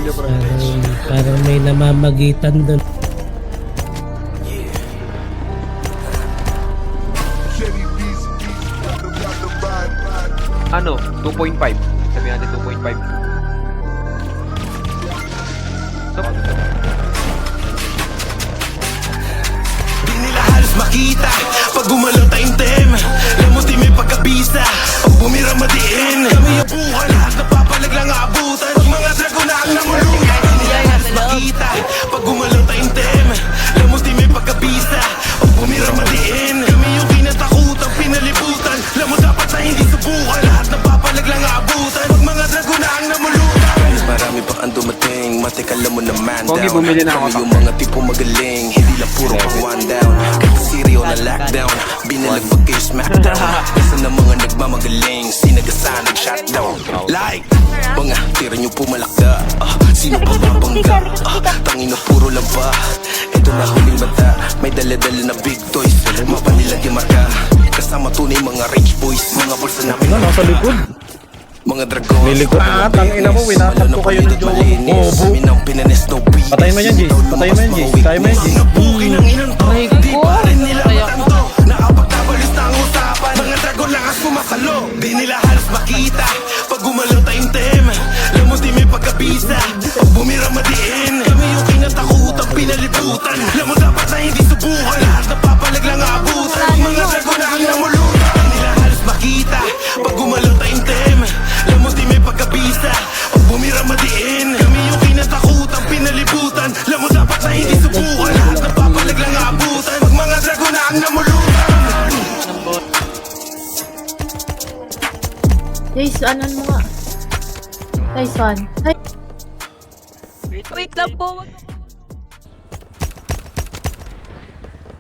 Parang may namamagitan doon. Ano? 2.5. Sabihin natin 2.5. Di nila halos makita pag gumalaw tayong tem. Lamot di may pagkabisa pag bumira madiin. Kami yung buhay, lahat napapalag lang aabutan. Pag mga drago na ang namulutan. Di nila halos makita pag gumalaw tayong tem. Lamot di may pagkabisa pag bumira madiin. Kami yung kinatakutan, pinalibutan. Lamot dapat na hindi subukan. Lahat napapalag lang aabutan. Pag mga drago na ang namulutan. Marami pa ang dumating, matikal mo naman down. Pogi, bumili na ako. Kami yung mga tipo magaling, hindi lang puro pang one down. Kahit serial na lockdown, binalagbag kayo smackdown. Kasi na mga nagmamagaling, sinagasan nag-shutdown. Like, mga tira nyo pumalakda. Sino pa babangga? Tangin na puro laba. Ito na huling mata, may dala-dala na big toys. Mapanilag yung marka, kasama tunay mga rich boys. Mga bulsa namin Nasa likod. mga dragon. Lilikot na tangina mo, winatag ko kayo ng jowa mo. Patayin mo yan, G. Patayin mo yan, G. Kaya mo yan, G. Di pa rin nila matanto. Nakapagtabalis na ang usapan. Mga dragon lang ang sumasalo. Di nila halos makita pag gumalaw tayong tem. Lamot di may pagkabisa pag bumira madiin. Kami yung kinatakutan, pinalibutan. Lamot dapat na hindi subukan. Lahat napapalag lang aabutan. Mga dragon na ang namulutan. Di nila halos makita pag gumalaw tayong tem. Lamot di may pagkabisa pag bumira madiin. Kami yung kinatakutan, pinalibutan. Lamot dapat na hindi subukan. Lahat napapalag lang aabutan. Pag mga dragon na ang namulutan. Guys, ano mo nga? Guys, one. Wait lang po. Wag